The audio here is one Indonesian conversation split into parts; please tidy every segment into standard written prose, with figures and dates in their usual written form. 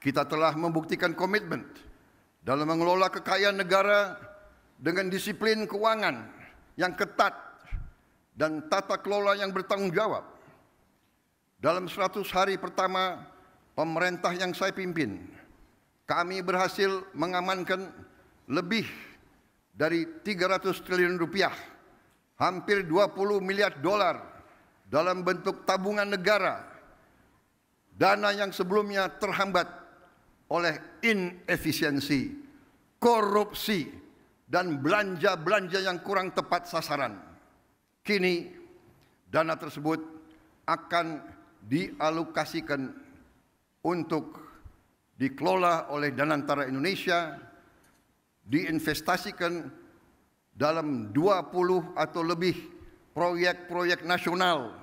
Kita telah membuktikan komitmen dalam mengelola kekayaan negara dengan disiplin keuangan yang ketat dan tata kelola yang bertanggung jawab. Dalam 100 hari pertama pemerintah yang saya pimpin, kami berhasil mengamankan lebih dari 300 triliun rupiah, hampir 20 miliar dolar dalam bentuk tabungan negara, dana yang sebelumnya terhambat oleh inefisiensi, korupsi, dan belanja-belanja yang kurang tepat sasaran. Kini dana tersebut akan dialokasikan untuk dikelola oleh Danantara Indonesia, diinvestasikan dalam 20 atau lebih proyek-proyek nasional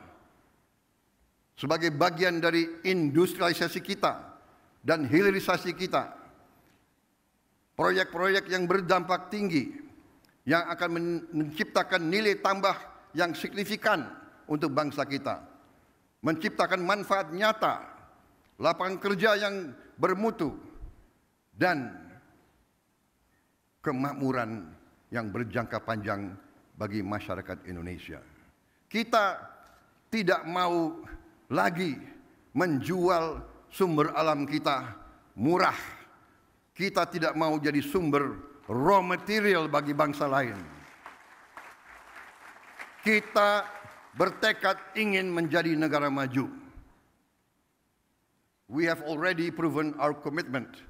sebagai bagian dari industrialisasi kita dan hilirisasi kita. Proyek-proyek yang berdampak tinggi yang akan menciptakan nilai tambah yang signifikan untuk bangsa kita, menciptakan manfaat nyata, lapangan kerja yang bermutu, dan kemakmuran yang berjangka panjang bagi masyarakat Indonesia. Kita tidak mau lagi menjual sumber alam kita murah. Kita tidak mau jadi sumber raw material bagi bangsa lain. Kita bertekad ingin menjadi negara maju. We have already proven our commitment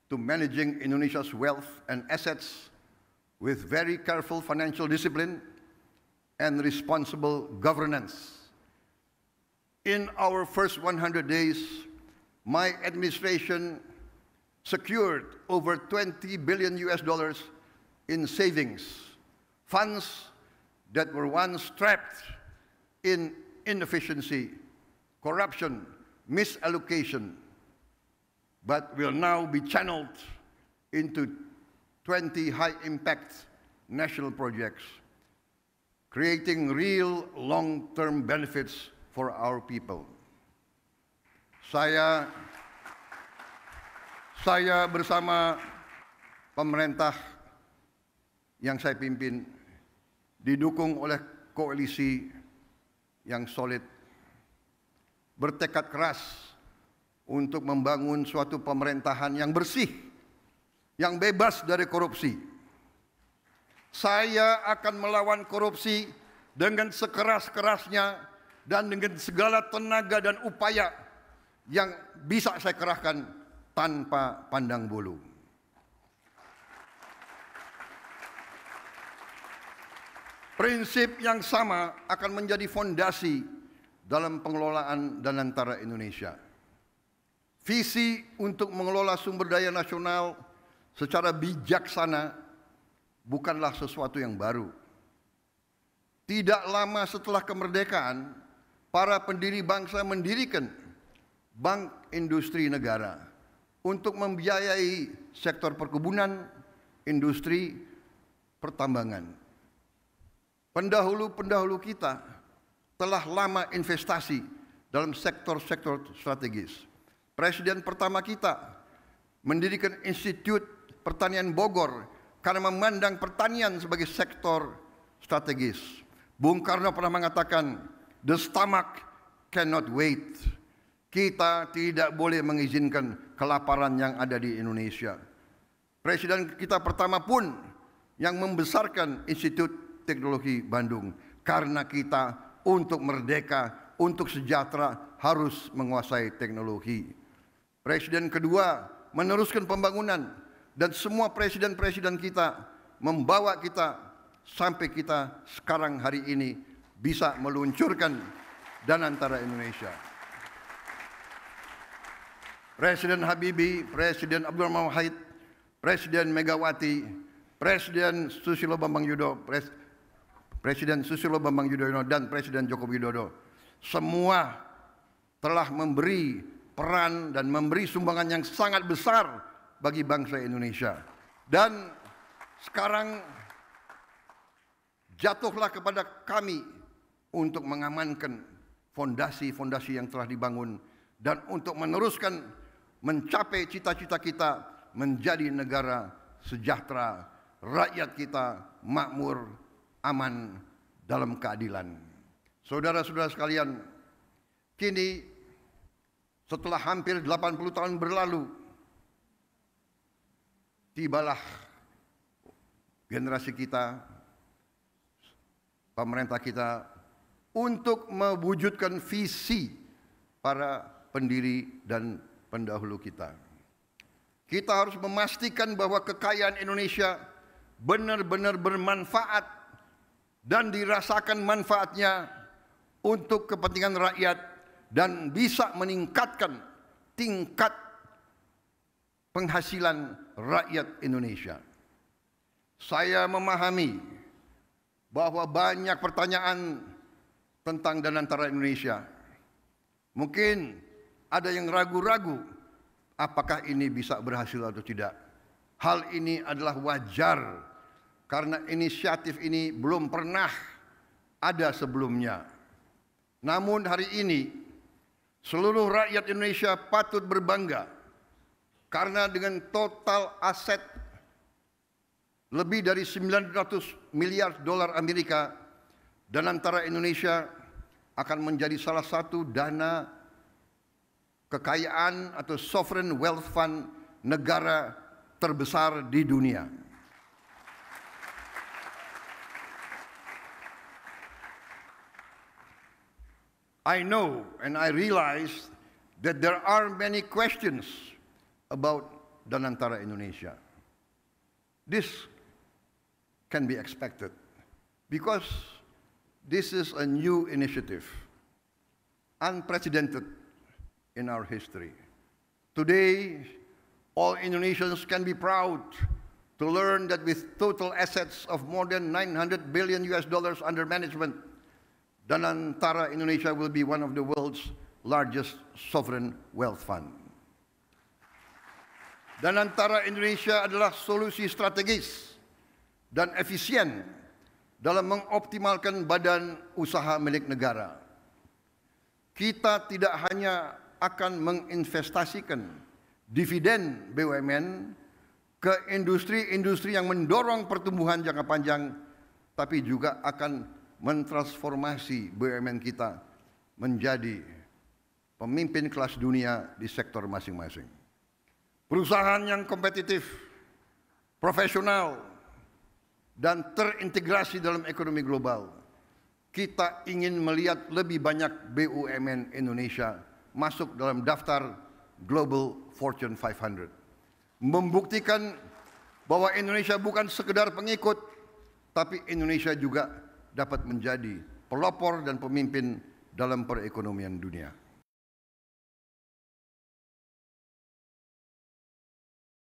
to managing Indonesia's wealth and assets with very careful financial discipline and responsible governance. In our first 100 days, my administration secured over $20 billion in savings, funds that were once trapped in inefficiency, corruption, misallocation, but will now be channeled into 20 high-impact national projects, creating real long-term benefits for our people. Saya bersama pemerintah yang saya pimpin didukung oleh koalisi yang solid, bertekad keras untuk membangun suatu pemerintahan yang bersih, yang bebas dari korupsi. Saya akan melawan korupsi dengan sekeras-kerasnya dan dengan segala tenaga dan upaya yang bisa saya kerahkan tanpa pandang bulu. Prinsip yang sama akan menjadi fondasi dalam pengelolaan Danantara Indonesia. Visi untuk mengelola sumber daya nasional secara bijaksana bukanlah sesuatu yang baru. Tidak lama setelah kemerdekaan, para pendiri bangsa mendirikan Bank Industri Negara untuk membiayai sektor perkebunan, industri, pertambangan. Pendahulu-pendahulu kita telah lama investasi dalam sektor-sektor strategis. Presiden pertama kita mendirikan Institut Pertanian Bogor karena memandang pertanian sebagai sektor strategis. Bung Karno pernah mengatakan, "The stomach cannot wait." Kita tidak boleh mengizinkan kelaparan yang ada di Indonesia. Presiden kita pertama pun yang membesarkan Institut Teknologi Bandung karena kita untuk merdeka, untuk sejahtera harus menguasai teknologi. Presiden kedua meneruskan pembangunan dan semua presiden-presiden kita membawa kita sampai kita sekarang hari ini bisa meluncurkan Danantara Indonesia. Presiden Habibie, Presiden Abdurrahman Wahid, Presiden Megawati, Presiden Susilo Bambang Yudhoyono, Presiden Susilo Bambang Yudhoyono dan Presiden Joko Widodo semua telah memberi peran dan memberi sumbangan yang sangat besar bagi bangsa Indonesia. Dan sekarang jatuhlah kepada kami untuk mengamankan fondasi-fondasi yang telah dibangun dan untuk meneruskan mencapai cita-cita kita menjadi negara sejahtera, rakyat kita makmur, aman, dalam keadilan. Saudara-saudara sekalian, kini setelah hampir 80 tahun berlalu, tibalah generasi kita, pemerintah kita untuk mewujudkan visi para pendiri dan pendahulu kita. Kita harus memastikan bahwa kekayaan Indonesia benar-benar bermanfaat dan dirasakan manfaatnya untuk kepentingan rakyat dan bisa meningkatkan tingkat penghasilan rakyat Indonesia. Saya memahami bahwa banyak pertanyaan tentang Danantara Indonesia. Mungkin ada yang ragu-ragu apakah ini bisa berhasil atau tidak. Hal ini adalah wajar karena inisiatif ini belum pernah ada sebelumnya. Namun hari ini seluruh rakyat Indonesia patut berbangga karena dengan total aset lebih dari 900 miliar dolar Amerika, Danantara Indonesia akan menjadi salah satu dana kekayaan atau sovereign wealth fund negara terbesar di dunia. I know and I realize that there are many questions about Danantara Indonesia. This can be expected because this is a new initiative, unprecedented in our history. Today, all Indonesians can be proud to learn that with total assets of more than $900 billion under management, Danantara Indonesia will be one of the world's largest sovereign wealth fund. Danantara Indonesia adalah solusi strategis dan efisien dalam mengoptimalkan badan usaha milik negara. Kita tidak hanya akan menginvestasikan dividen BUMN ke industri-industri yang mendorong pertumbuhan jangka panjang, tapi juga akan mentransformasi BUMN kita menjadi pemimpin kelas dunia di sektor masing-masing. Perusahaan yang kompetitif, profesional, dan terintegrasi dalam ekonomi global. Kita ingin melihat lebih banyak BUMN Indonesia masuk dalam daftar Global Fortune 500. Membuktikan bahwa Indonesia bukan sekedar pengikut, tapi Indonesia juga dapat menjadi pelopor dan pemimpin dalam perekonomian dunia.